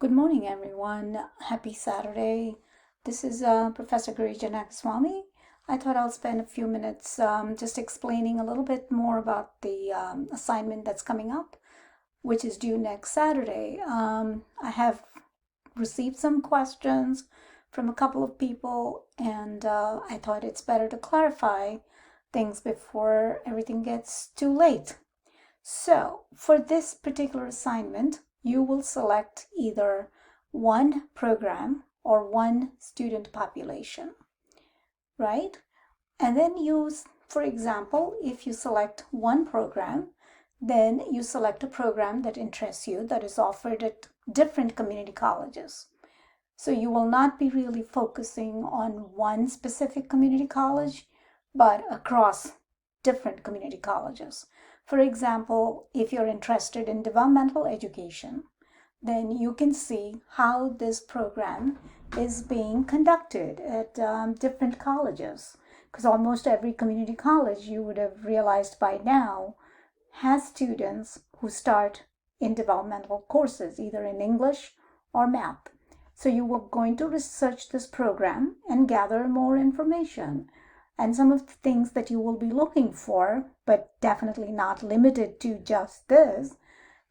Good morning, everyone. Happy Saturday. This is Professor Girija Nakaswamy. I thought I'll spend a few minutes just explaining a little bit more about the assignment that's coming up, which is due next Saturday. I have received some questions from a couple of people, and I thought it's better to clarify things before everything gets too late. So, for this particular assignment, you will select either one program or one student population, right? And then use, for example, if you select one program, then you select a program that interests you that is offered at different community colleges. So you will not be really focusing on one specific community college, but across different community colleges. For example, if you're interested in developmental education, then you can see how this program is being conducted at different colleges. Because almost every community college, you would have realized by now, has students who start in developmental courses, either in English or math. So you are going to research this program and gather more information. And some of the things that you will be looking for, but definitely not limited to just this,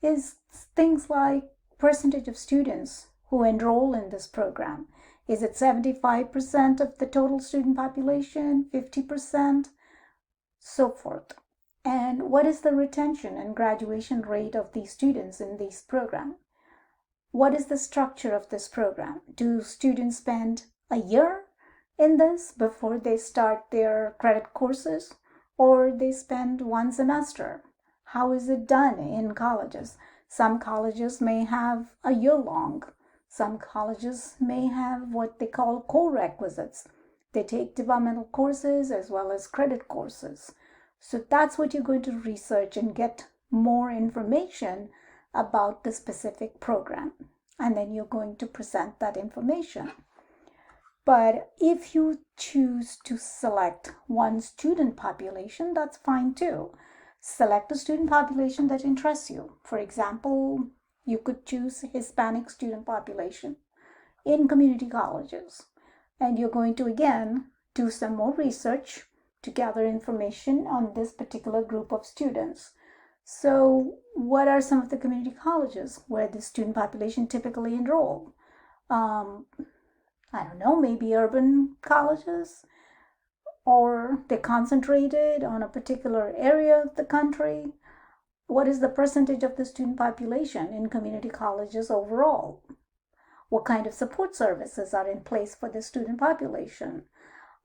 is things like percentage of students who enroll in this program. Is it 75% of the total student population, 50%, so forth? And what is the retention and graduation rate of these students in this program? What is the structure of this program? Do students spend a year in this before they start their credit courses, or they spend one semester? How is it done in colleges? Some colleges may have a year long. Some colleges may have what they call co-requisites. They take developmental courses as well as credit courses. So that's what you're going to research and get more information about the specific program. And then you're going to present that information. But if you choose to select one student population, that's fine too. Select a student population that interests you. For example, you could choose Hispanic student population in community colleges. And you're going to, again, do some more research to gather information on this particular group of students. So what are some of the community colleges where the student population typically enroll? I don't know, maybe urban colleges, or they're concentrated on a particular area of the country. What is the percentage of the student population in community colleges overall? What kind of support services are in place for the student population?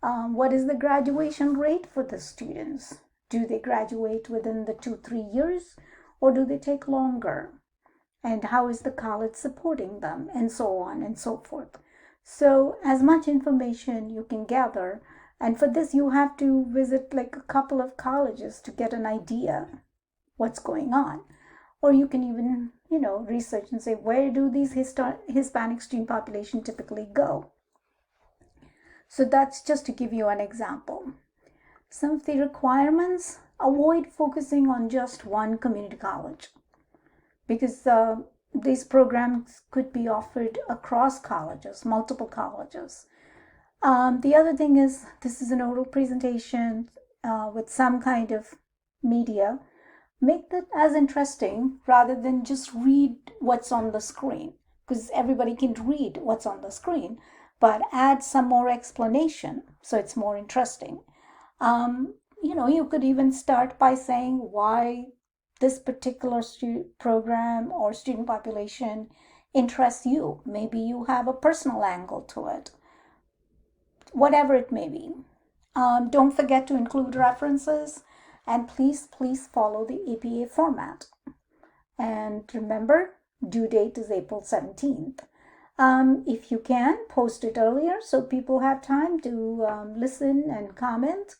What is the graduation rate for the students? Do they graduate within the 2-3 years, or do they take longer? And how is the college supporting them, and so on and so forth. So as much information you can gather, and for this you have to visit like a couple of colleges to get an idea what's going on. Or you can even, research and say, where do these Hispanic student population typically go? So that's just to give you an example. Some of the requirements: avoid focusing on just one community college, because these programs could be offered across colleges, multiple colleges. The other thing is, this is an oral presentation with some kind of media. Make that as interesting rather than just read what's on the screen, because everybody can read what's on the screen, but add some more explanation so it's more interesting. You could even start by saying why this particular program or student population interests you. Maybe you have a personal angle to it, whatever it may be. Don't forget to include references, and please follow the APA format. And remember, due date is April 17th. If you can, post it earlier so people have time to listen and comment.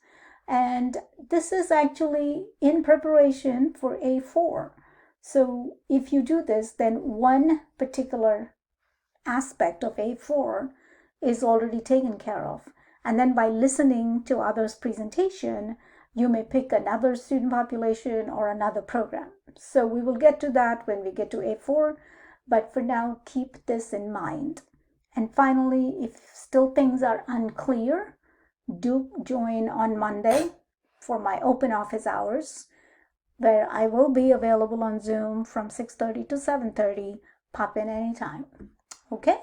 And this is actually in preparation for A4. So if you do this, then one particular aspect of A4 is already taken care of. And then by listening to others' presentation, you may pick another student population or another program. So we will get to that when we get to A4. But for now, keep this in mind. And finally, if still things are unclear, do join on Monday for my open office hours, where I will be available on Zoom from 6:30 to 7:30. Pop in anytime. Okay,